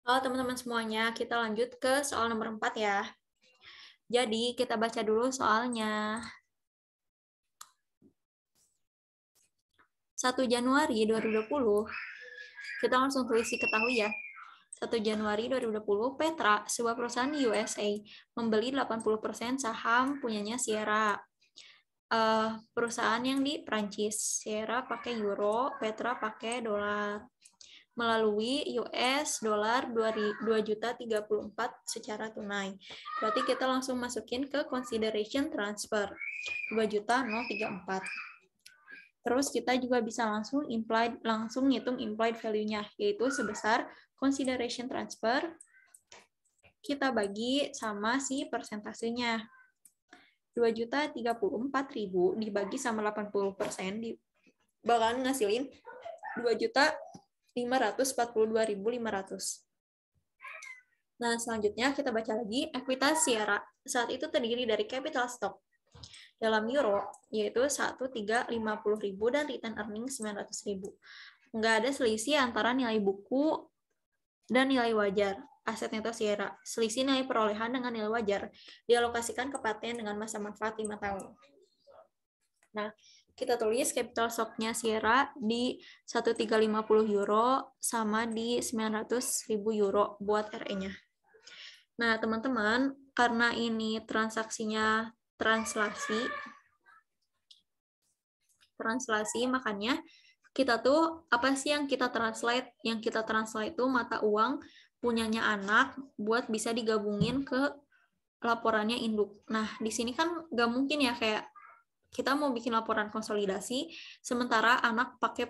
Halo teman-teman semuanya, kita lanjut ke soal nomor 4 ya. Jadi kita baca dulu soalnya. 1 Januari 2020, kita langsung tulis diketahui ya. 1 Januari 2020, Petra, sebuah perusahaan di USA, membeli 80% saham punyanya Sierra. Perusahaan yang di Prancis, Sierra pakai euro, Petra pakai dolar. Melalui US dolar 2.034 secara tunai. Berarti kita langsung masukin ke consideration transfer 2.034. Terus kita juga bisa langsung ngitung implied value-nya, yaitu sebesar consideration transfer kita bagi sama si persentasenya. 2.034.000 dibagi sama 80% bakalan ngasilin 2.542.500. Nah, selanjutnya kita baca lagi ekuitas Sierra. Saat itu terdiri dari capital stock dalam euro, yaitu 1.350.000 dan return earning 900.000. Nggak ada selisih antara nilai buku dan nilai wajar. Aset neto Sierra. Selisih nilai perolehan dengan nilai wajar dialokasikan ke paten dengan masa manfaat 5 tahun. Nah, kita tulis capital stock-nya Sierra di 1.350 euro sama di 900.000 euro buat RE-nya. Nah, teman-teman, karena ini transaksinya translasi, makanya kita tuh, apa sih yang kita translate? Yang kita translate itu mata uang punyanya anak buat bisa digabungin ke laporannya induk. Nah, di sini kan nggak mungkin ya kayak kita mau bikin laporan konsolidasi, sementara anak pakai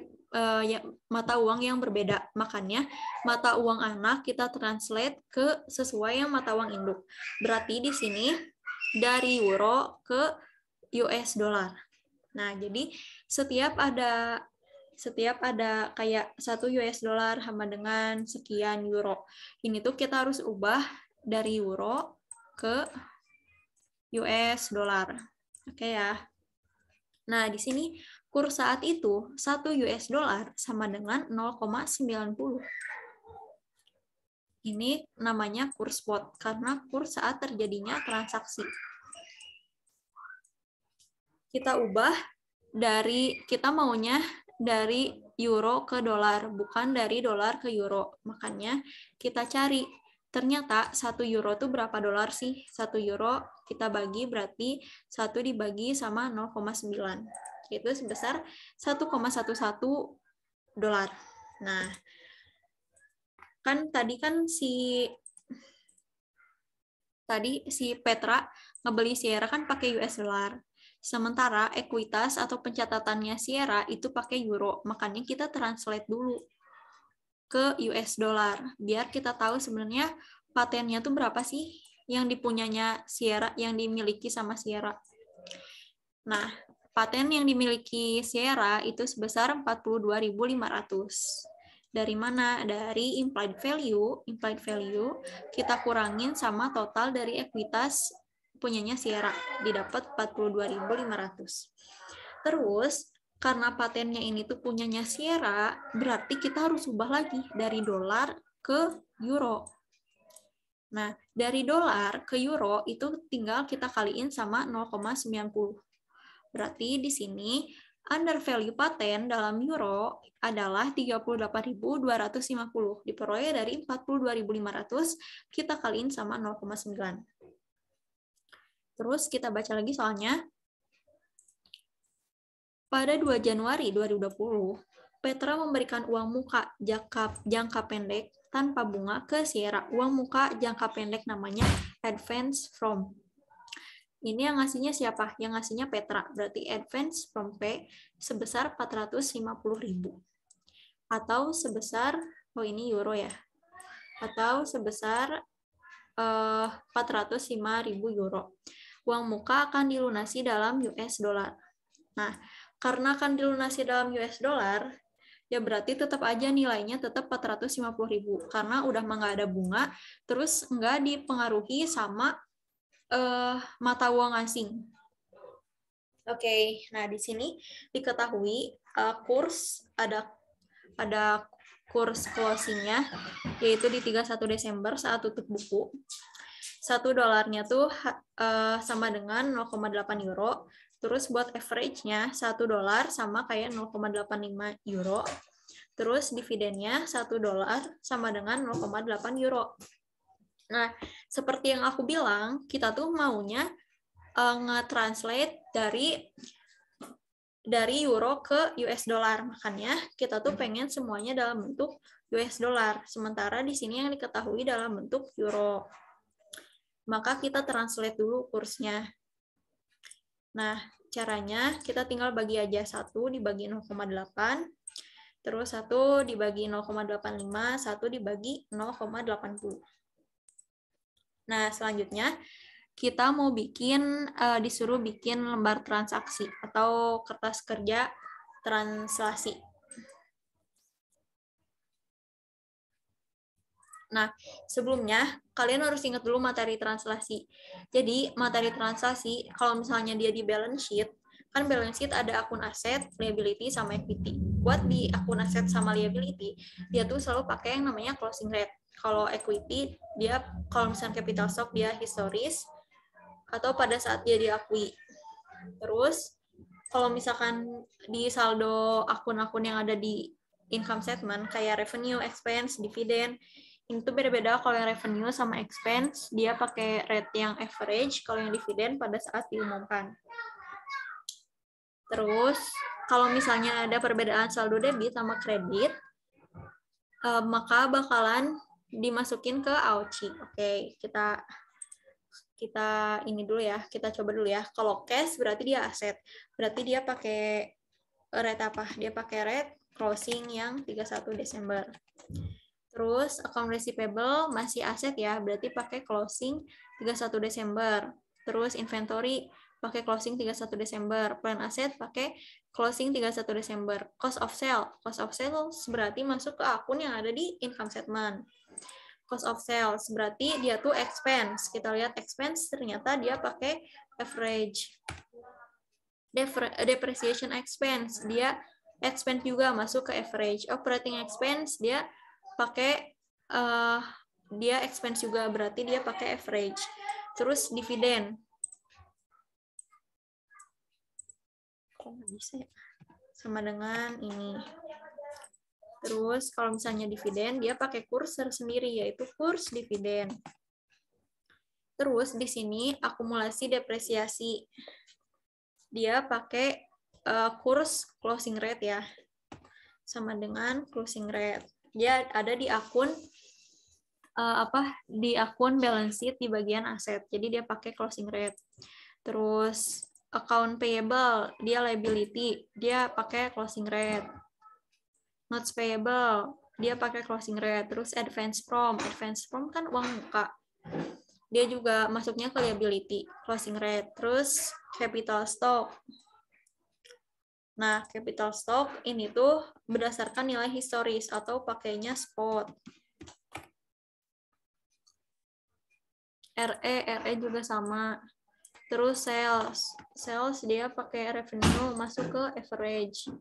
mata uang yang berbeda. Makanya mata uang anak kita translate ke sesuai yang mata uang induk. Berarti di sini dari euro ke US dollar. Nah, jadi setiap ada kayak 1 US dollar sama dengan sekian euro. Ini tuh kita harus ubah dari euro ke US dollar. Oke ya. Nah, di sini kurs saat itu 1 US dollar sama dengan 0,90. Ini namanya kurs spot karena kurs saat terjadinya transaksi. Kita ubah kita maunya dari euro ke dolar, bukan dari dolar ke euro. Makanya kita cari, ternyata 1 euro itu berapa dolar sih? 1 euro kita bagi berarti 1 dibagi sama 0,9. Itu sebesar 1,11 dolar. Nah, tadi si Petra ngebeli Sierra kan pakai US dollar. Sementara ekuitas atau pencatatannya Sierra itu pakai euro. Makanya kita translate dulu ke US dollar biar kita tahu sebenarnya patennya tuh berapa sih yang dipunyanya Sierra, yang dimiliki sama Sierra. Nah, paten yang dimiliki Sierra itu sebesar 42.500. Dari mana? Dari implied value. Implied value kita kurangin sama total dari ekuitas punyanya Sierra. Didapat 42.500. Terus, karena patennya ini tuh punyanya Sierra, berarti kita harus ubah lagi dari dolar ke euro. Nah, dari dolar ke euro itu tinggal kita kaliin sama 0,90. Berarti di sini under value paten dalam euro adalah 38.250. Diperoleh dari 42.500, kita kaliin sama 0,9. Terus kita baca lagi soalnya. Pada 2 Januari 2020, Petra memberikan uang muka jangka pendek tanpa bunga ke Sierra. Uang muka jangka pendek namanya advance from. Ini yang ngasihnya siapa? Yang ngasihnya Petra. Berarti advance from P sebesar 450.000. Atau sebesar, ini euro ya. Atau sebesar 405.000 euro. Uang muka akan dilunasi dalam US dollar. Nah, karena akan dilunasi dalam US dollar, ya berarti tetap aja nilainya tetap 450.000. Karena udah nggak ada bunga, terus nggak dipengaruhi sama mata uang asing. Oke, nah di sini diketahui kurs ada kurs closing-nya, yaitu di 31 Desember saat tutup buku. $1 tuh sama dengan 0,8 euro. Terus buat average-nya $1 sama kayak 0,85 euro. Terus dividennya $1 sama dengan 0,8 euro. Nah, seperti yang aku bilang, kita tuh maunya nge-translate dari euro ke US dollar. Makanya kita tuh pengen semuanya dalam bentuk US dollar. Sementara di sini yang diketahui dalam bentuk euro. Maka kita translate dulu kursnya. Nah, caranya kita tinggal bagi aja 1 dibagi 0,8, terus 1 dibagi 0,85, 1 dibagi 0,80. Nah, selanjutnya kita mau disuruh bikin lembar transaksi atau kertas kerja translasi. Nah, sebelumnya kalian harus ingat dulu materi translasi. Jadi, materi translasi, kalau misalnya dia di balance sheet, kan balance sheet ada akun aset, liability, sama equity. Buat di akun aset sama liability, dia tuh selalu pakai yang namanya closing rate. Kalau equity, kalau misalnya capital stock, dia historis, atau pada saat dia diakui. Terus, kalau misalkan di saldo akun-akun yang ada di income statement, kayak revenue, expense, dividend, itu beda-beda. Kalau yang revenue sama expense, dia pakai rate yang average. Kalau yang dividen pada saat diumumkan. Terus, kalau misalnya ada perbedaan saldo debit sama kredit, maka bakalan dimasukin ke AOCI. Oke, kita ini dulu ya. Kita coba dulu ya. Kalau cash berarti dia aset. Berarti dia pakai rate apa? Dia pakai rate closing yang 31 Desember. Terus account receivable masih aset ya, berarti pakai closing 31 Desember. Terus inventory pakai closing 31 Desember. Plan aset pakai closing 31 Desember. Cost of sales berarti masuk ke akun yang ada di income statement. Cost of sales berarti dia tuh expense. Kita lihat expense ternyata dia pakai average. Depreciation expense dia expense juga masuk ke average. Operating expense dia pakai dia expense juga, berarti dia pakai average. Terus dividen. Kok nggak bisa ya? Sama dengan ini. Terus kalau misalnya dividen, dia pakai kurs tersendiri, yaitu kurs dividen. Terus di sini akumulasi depresiasi. Dia pakai kurs closing rate ya. Sama dengan closing rate. Dia ada di akun di akun balance sheet di bagian aset. Jadi dia pakai closing rate. Terus account payable, dia liability, dia pakai closing rate. Notes payable, dia pakai closing rate. Terus advance from kan uang muka. Dia juga masuknya ke liability, closing rate. Terus capital stock. Nah, capital stock ini tuh berdasarkan nilai historis atau pakainya spot. RE juga sama. Terus sales dia pakai revenue masuk ke average.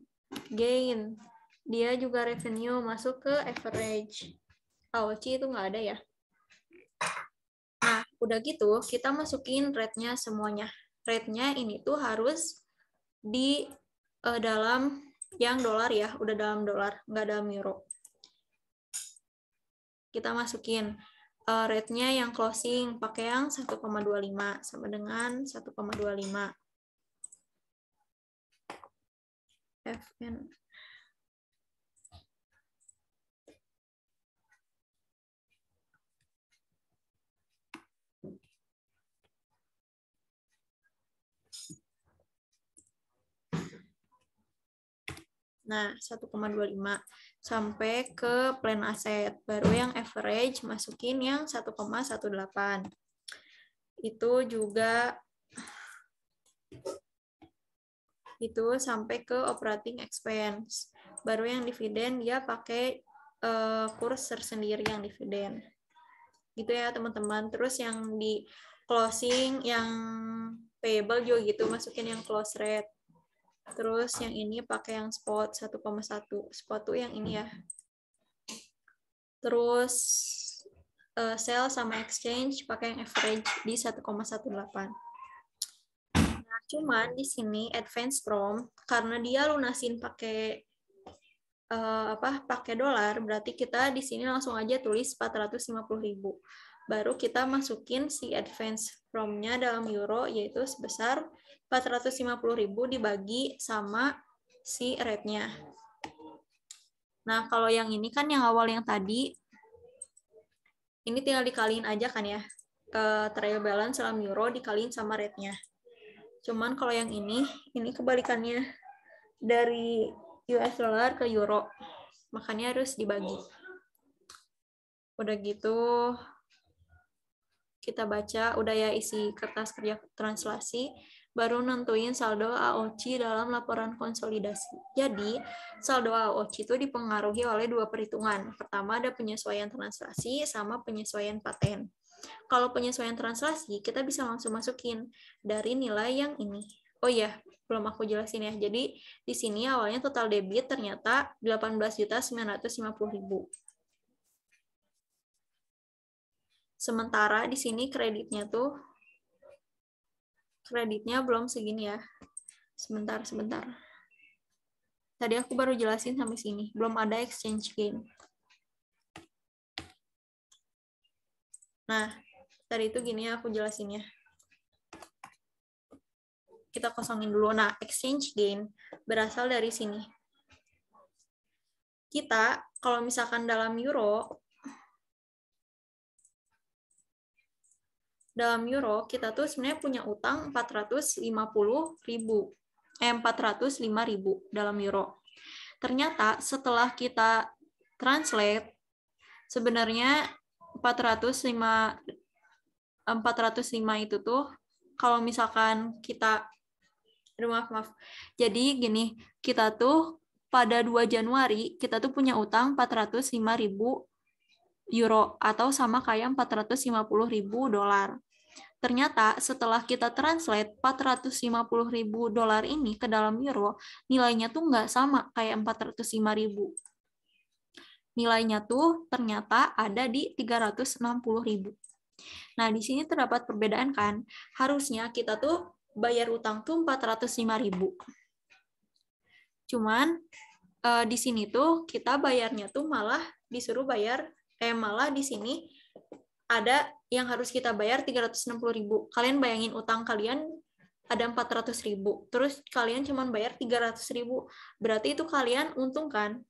Gain dia juga revenue masuk ke average. AOCI itu nggak ada ya. Nah, udah gitu kita masukin rate-nya semuanya. Rate-nya ini tuh harus di dalam yang dolar ya, udah dalam dolar, nggak dalam euro. Kita masukin rate-nya yang closing pakai yang 1,25 sama dengan 1,25. FN. Nah, 1,25 sampai ke plan aset. Baru yang average masukin yang 1,18. Itu juga itu sampai ke operating expense. Baru yang dividen dia pakai kurs tersendiri yang dividen. Gitu ya, teman-teman. Terus yang di closing, yang payable juga gitu, masukin yang close rate. Terus yang ini pakai yang spot 1,1. Spot tuh yang ini ya. Terus sell sama exchange pakai yang average di 1,18. Nah, cuman di sini advance from karena dia lunasin pakai pakai dolar, berarti kita di sini langsung aja tulis 450.000. Baru kita masukin si advance from-nya dalam euro, yaitu sebesar 450.000 dibagi sama si rate-nya. Nah, kalau yang ini kan yang awal yang tadi, ini tinggal dikaliin aja kan ya. Trial balance dalam euro dikaliin sama rate-nya. Cuman kalau yang ini kebalikannya dari US dollar ke euro. Makanya harus dibagi. Udah gitu, kita baca, udah ya isi kertas kerja translasi, baru nentuin saldo AOC dalam laporan konsolidasi. Jadi, saldo AOC itu dipengaruhi oleh dua perhitungan. Pertama ada penyesuaian translasi sama penyesuaian paten. Kalau penyesuaian translasi, kita bisa langsung masukin dari nilai yang ini. Oh iya, belum aku jelasin ya. Jadi, di sini awalnya total debit ternyata 18.950.000. Sementara di sini kreditnya belum segini ya. Sebentar. Tadi aku baru jelasin sampai sini, belum ada exchange gain. Nah, tadi itu gini ya aku jelasinnya. Kita kosongin dulu. Nah, exchange gain berasal dari sini. Kita, kalau misalkan dalam euro, kita tuh sebenarnya punya utang 405.000 dalam euro. Ternyata setelah kita translate, sebenarnya 405 itu tuh kalau misalkan kita maaf. Jadi gini, kita tuh pada 2 Januari kita tuh punya utang 405.000 euro atau sama kayak 450.000 dolar. Ternyata setelah kita translate 450.000 dolar ini ke dalam euro, nilainya tuh nggak sama kayak 405.000. Nilainya tuh ternyata ada di 360.000. Nah, di sini terdapat perbedaan kan? Harusnya kita tuh bayar utang tuh 405.000. Cuman di sini tuh kita bayarnya tuh malah disuruh bayar malah di sini ada yang harus kita bayar 360.000. Kalian bayangin utang kalian ada 400.000. Terus kalian cuman bayar 300.000. Berarti itu kalian untung kan?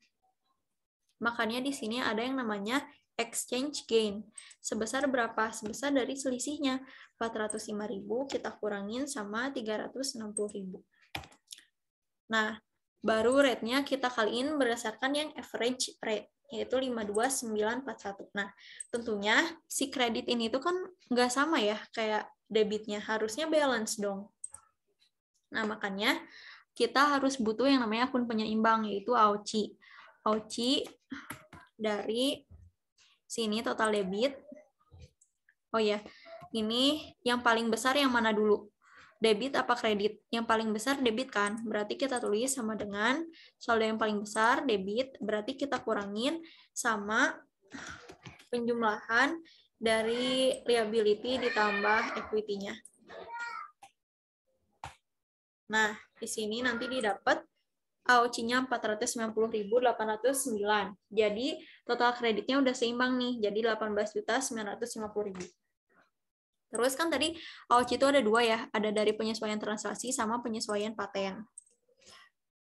Makanya di sini ada yang namanya exchange gain. Sebesar berapa? Sebesar dari selisihnya. 405.000 kita kurangin sama 360.000. Nah, baru rate-nya kita kaliin berdasarkan yang average rate, yaitu 52941. Nah, tentunya si kredit ini tuh kan nggak sama ya kayak debitnya. Harusnya balance dong. Nah, makanya kita harus butuh yang namanya akun penyeimbang, yaitu AOCI. AOCI dari sini total debit. Oh ya, ini yang paling besar yang mana dulu? Debit apa kredit? Yang paling besar debit kan? Berarti kita tulis sama dengan saldo yang paling besar, debit. Berarti kita kurangin sama penjumlahan dari liability ditambah equity-nya. Nah, di sini nanti didapat AOC-nya 490.809. Jadi, total kreditnya udah seimbang nih. Jadi, 18.950.000. Terus kan tadi AOC itu ada dua ya. Ada dari penyesuaian transaksi sama penyesuaian paten.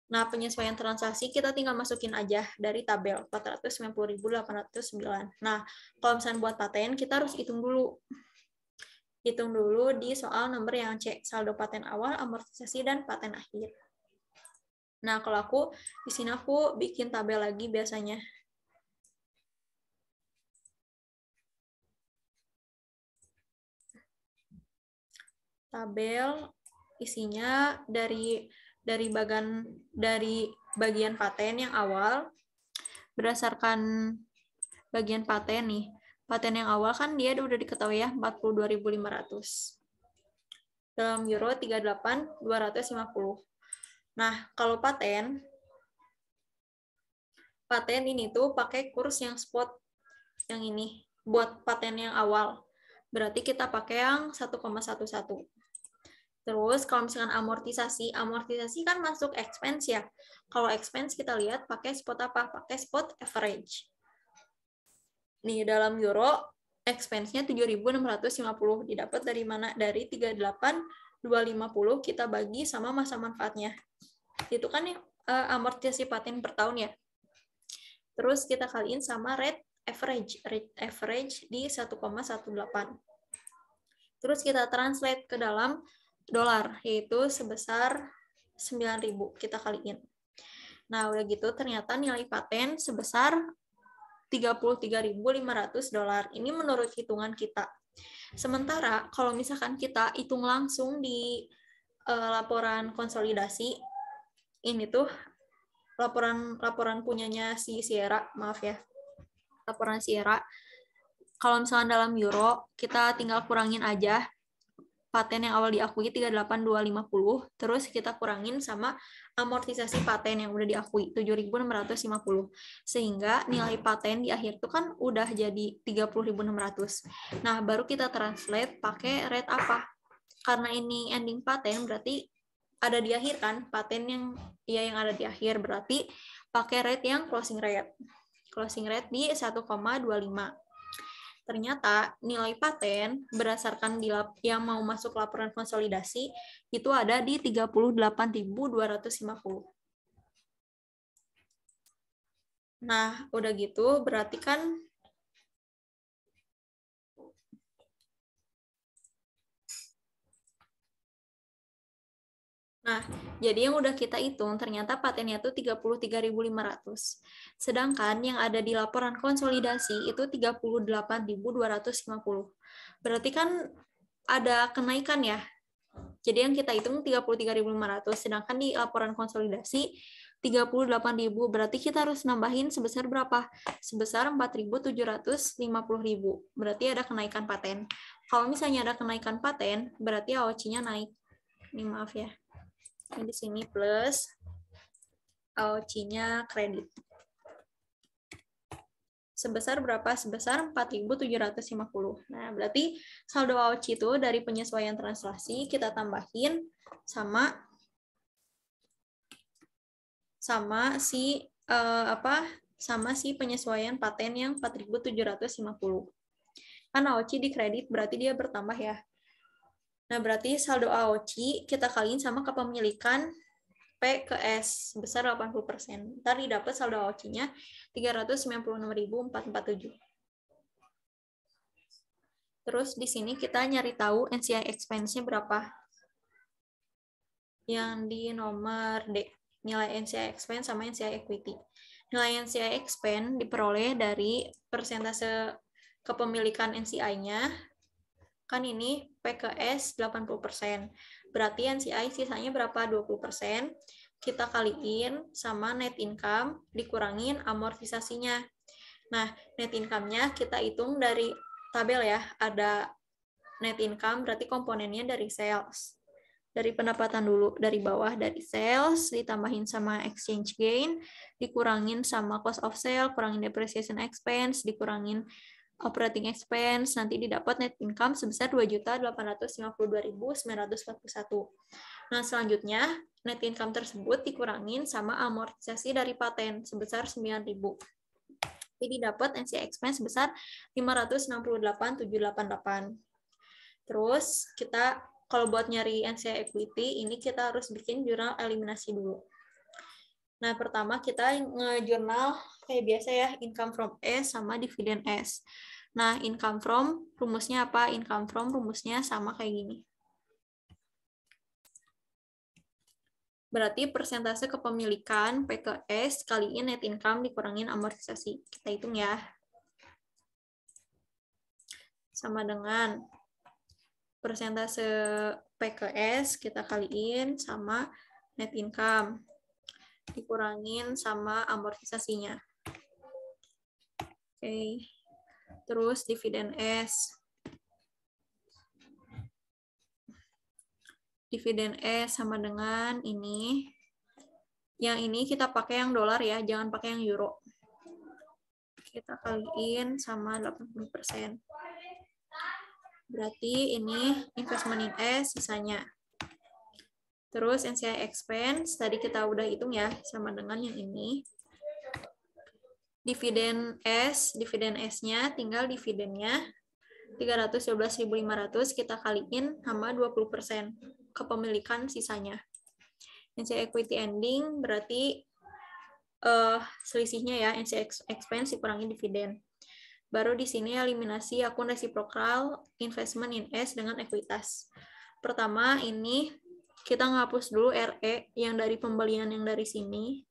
Nah, penyesuaian transaksi kita tinggal masukin aja dari tabel 490.809. Nah, kalau misalnya buat paten, kita harus hitung dulu. Hitung dulu di soal nomor yang C. Saldo paten awal, amortisasi, dan paten akhir. Nah, kalau aku, di sini aku bikin tabel lagi biasanya. Tabel isinya dari bagian paten yang awal, berdasarkan bagian paten nih. Paten yang awal kan dia udah diketahui ya, 42.500. Dalam euro 38.250. Nah, kalau paten ini tuh pakai kurs yang spot. yang ini buat paten yang awal. Berarti kita pakai yang 1,11. Terus kalau misalkan amortisasi kan masuk expense ya. Kalau expense kita lihat pakai spot apa? Pakai spot average. Nih dalam euro expense-nya 7.650 didapat dari mana? Dari 38.250 kita bagi sama masa manfaatnya. Itu kan amortisasi paten per tahun ya. Terus kita kaliin sama rate average di 1,18. Terus kita translate ke dalam dolar, yaitu sebesar 9.000 kita kaliin. Nah, udah gitu ternyata nilai paten sebesar 33.500 dolar. Ini menurut hitungan kita. Sementara kalau misalkan kita hitung langsung di laporan konsolidasi, ini tuh laporan punyanya si Sierra, maaf ya. Laporan Sierra. Kalau misalkan dalam euro, kita tinggal kurangin aja paten yang awal diakui 38.250, terus kita kurangin sama amortisasi paten yang udah diakui 7.650. Sehingga nilai paten di akhir itu kan udah jadi 30.600. Nah, baru kita translate pakai rate apa? Karena ini ending paten berarti ada di akhir kan, paten yang ada di akhir berarti pakai rate yang closing rate. Closing rate di 1,25. Ternyata nilai paten berdasarkan yang mau masuk laporan konsolidasi itu ada di 38.250. Nah, udah gitu berarti kan Nah, jadi yang udah kita hitung ternyata patennya tuh 33.500. Sedangkan yang ada di laporan konsolidasi itu 38.250. Berarti kan ada kenaikan ya. Jadi yang kita hitung 33.500, sedangkan di laporan konsolidasi 38.000. Berarti kita harus nambahin sebesar berapa? Sebesar 4.750.000. Berarti ada kenaikan paten. Kalau misalnya ada kenaikan paten, berarti AOC-nya naik. Ini maaf ya. Ini di sini plus AOC-nya kredit. Sebesar berapa? Sebesar 4.750. Nah, berarti saldo AOC itu dari penyesuaian translasi kita tambahin sama si penyesuaian paten yang 4.750. Kan AOC di kredit berarti dia bertambah ya. Nah, berarti saldo AOC kita kaliin sama kepemilikan P ke S sebesar 80%. Ntar didapat saldo AOC-nya 396.447. Terus di sini kita nyari tahu NCI expense-nya berapa. Yang di nomor D, nilai NCI expense sama NCI equity. Nilai NCI expense diperoleh dari persentase kepemilikan NCI-nya. Kan ini P ke S 80%. Berarti NCI sisanya berapa? 20%. Kita kaliin sama net income dikurangin amortisasinya. Nah, net income-nya kita hitung dari tabel ya. Ada net income berarti komponennya dari sales. Dari pendapatan dulu, dari bawah dari sales, ditambahin sama exchange gain, dikurangin sama cost of sale, kurangin depreciation expense, dikurangin operating expense, nanti didapat net income sebesar 2.852.941. Nah, selanjutnya net income tersebut dikurangin sama amortisasi dari paten sebesar 9.000. Jadi dapat NCI expense sebesar 568.788. Terus kita kalau buat nyari NCI equity ini kita harus bikin jurnal eliminasi dulu. Nah, pertama kita nge-jurnal kayak biasa ya, income from S sama dividend S. Nah, income from rumusnya apa? Income from rumusnya sama kayak gini. Berarti persentase kepemilikan P ke S kaliin net income dikurangin amortisasi. Kita hitung ya. Sama dengan persentase P ke S kita kaliin sama net income dikurangin sama amortisasinya. Oke. Terus dividen S. Dividen S sama dengan ini. Yang ini kita pakai yang dolar ya, jangan pakai yang euro. Oke. kita kaliin sama 80%. Berarti ini investment in S sisanya. Terus NCI expense, tadi kita udah hitung ya, sama dengan yang ini. Dividen S-nya tinggal dividennya 312.500 kita kaliin sama 20% kepemilikan sisanya. NCI equity ending berarti selisihnya ya, NCI expense dikurangi dividen. Baru di sini eliminasi akun resiprokal investment in S dengan ekuitas. Pertama ini kita ngapus dulu RE yang dari pembelian yang dari sini.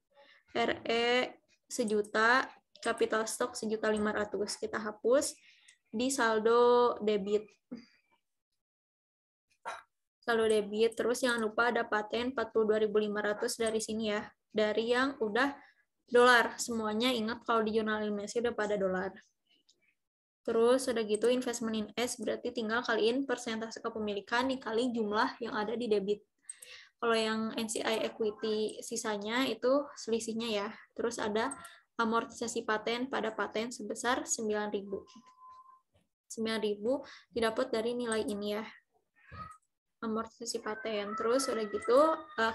RE 1 juta, capital stock 1.500.000 kita hapus di saldo debit. Saldo debit, terus jangan lupa ada paten 42.500 dari sini ya. Dari yang udah dolar. Semuanya ingat kalau di jurnal eliminasi udah pada dolar. Terus udah gitu investment in S berarti tinggal kaliin persentase kepemilikan dikali jumlah yang ada di debit. Kalau yang NCI equity sisanya itu selisihnya ya. Terus ada amortisasi paten pada paten sebesar 9.000. 9.000 didapat dari nilai ini ya. Amortisasi paten. Terus udah gitu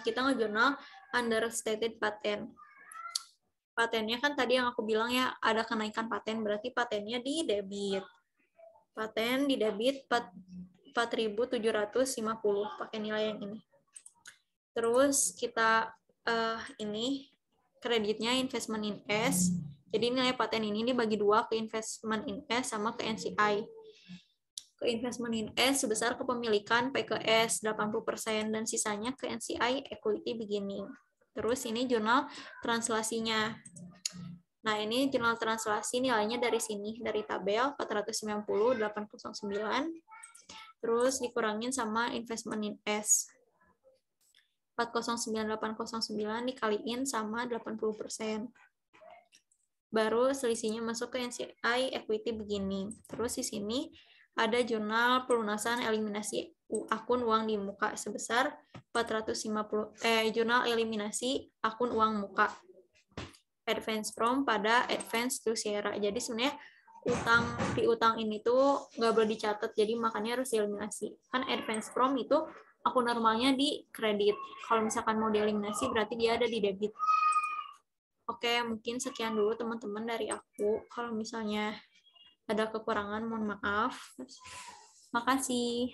kita ngejurnal understated paten. Patennya kan tadi yang aku bilang ya ada kenaikan paten, berarti patennya di debit. Paten di debit 4.750 pakai nilai yang ini. Terus kita ini kreditnya investment in S. Jadi nilai paten ini dibagi dua ke investment in S sama ke NCI. Ke investment in S sebesar kepemilikan PKS 80% dan sisanya ke NCI equity beginning. Terus ini jurnal translasinya. Nah, ini jurnal translasi nilainya dari sini, dari tabel 490.809. Terus dikurangin sama investment in S. 409.809 dikaliin sama 80%. Baru selisihnya masuk ke NCI equity beginning. Terus di sini ada jurnal pelunasan eliminasi akun uang di muka sebesar 450 jurnal eliminasi akun uang muka advance from pada advance to Sierra. Jadi sebenarnya utang ini tuh nggak boleh dicatat, jadi makanya harus dieliminasi. Kan advance from itu akun normalnya di kredit. Kalau misalkan mau dieliminasi berarti dia ada di debit. Oke, mungkin sekian dulu teman-teman dari aku. Kalau misalnya ada kekurangan mohon maaf. Makasih.